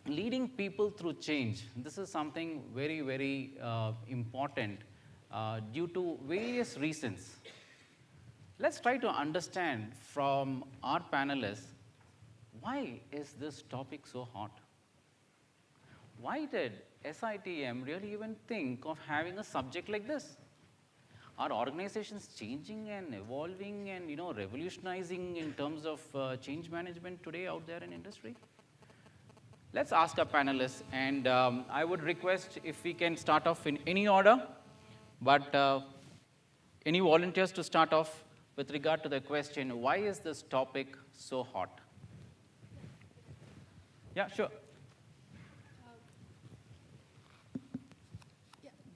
leading people through change. This is something very, very important due to various reasons. Let's try to understand from our panelists, why is this topic so hot? Why did SITM really even think of having a subject like this? Are organizations changing and evolving and revolutionizing in terms of change management today out there in industry? Let's ask our panelists, and I would request if we can start off in any order, but any volunteers to start off with regard to the question, why is this topic so hot? Yeah, sure.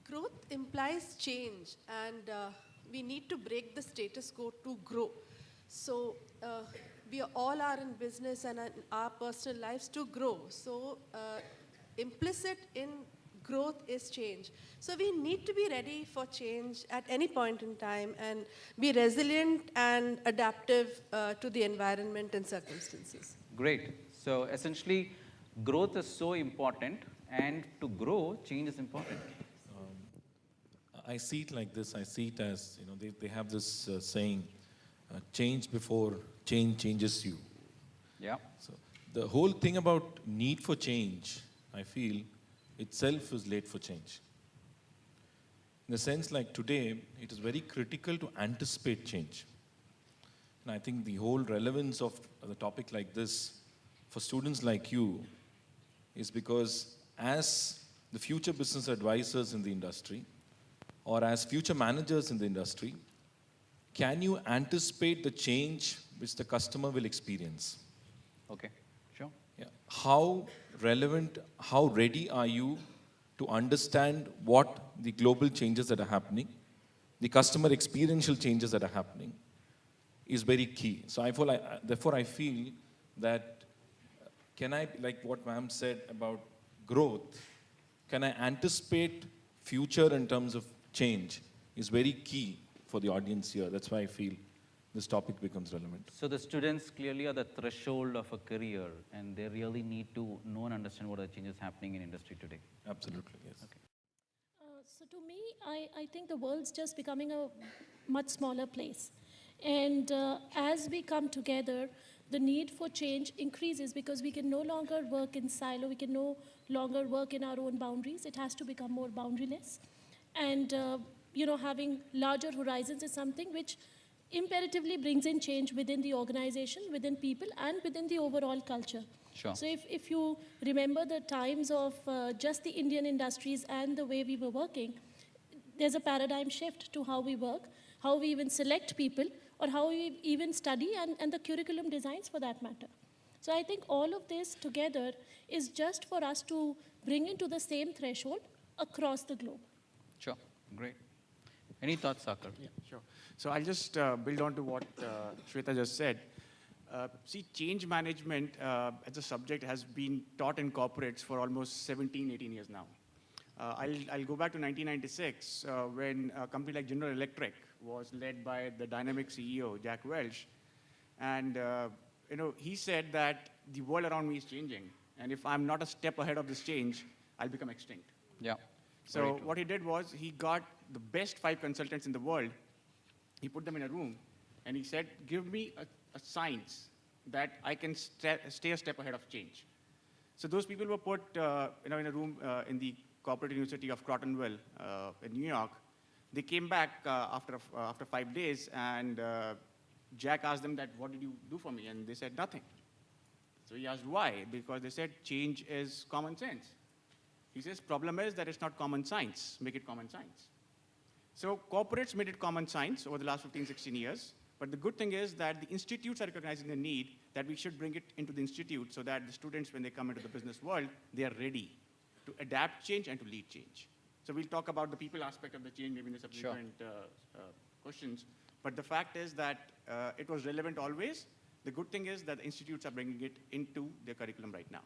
Growth implies change, and we need to break the status quo to grow. So we all are in business and in our personal lives to grow. So implicit in growth is change. So we need to be ready for change at any point in time and be resilient and adaptive to the environment and circumstances. Great. So essentially, growth is so important, and to grow, change is important. I see it like this. I see it as, they have this saying, change before change changes you. Yeah. So the whole thing about need for change, I feel, itself is late for change. In the sense like today, it is very critical to anticipate change. And I think the whole relevance of the topic like this for students like you is because as the future business advisors in the industry, or as future managers in the industry, can you anticipate the change which the customer will experience? Okay, sure. Yeah. How relevant, how ready are you to understand what the global changes that are happening, the customer experiential changes that are happening is very key. So therefore I feel that like what ma'am said about growth, can I anticipate future in terms of change is very key for the audience here. That's why I feel this topic becomes relevant. So the students clearly are the threshold of a career, and they really need to know and understand what are the changes happening in industry today. Absolutely, yes. Okay. So to me, I think the world's just becoming a much smaller place. And as we come together, the need for change increases because we can no longer work in silo, we can no longer work in our own boundaries. It has to become more boundaryless. And having larger horizons is something which imperatively brings in change within the organization, within people, and within the overall culture. Sure. So if you remember the times of just the Indian industries and the way we were working, there's a paradigm shift to how we work, how we even select people, or how we even study, and the curriculum designs for that matter. So I think all of this together is just for us to bring into the same threshold across the globe. Sure, great. Any thoughts, Saakar? Yeah, sure. So I'll just build on to what Shweta just said. See, change management as a subject has been taught in corporates for almost 17, 18 years now. I'll go back to 1996 when a company like General Electric was led by the dynamic CEO, Jack Welch. And he said that the world around me is changing. And if I'm not a step ahead of this change, I'll become extinct. Yeah. So what he did was he got the best 5 consultants in the world. He put them in a room and he said, give me a science that I can stay a step ahead of change. So those people were put in a room in the Corporate University of Crotonville in New York. They came back after 5 days, and Jack asked them that, what did you do for me? And they said, nothing. So he asked why, because they said change is common sense. He says, problem is that it's not common science. Make it common science. So corporates made it common science over the last 15, 16 years. But the good thing is that the institutes are recognizing the need that we should bring it into the institute so that the students, when they come into the business world, they are ready to adapt change and to lead change. So we'll talk about the people aspect of the change maybe in the subsequent questions. But the fact is that it was relevant always. The good thing is that the institutes are bringing it into their curriculum right now.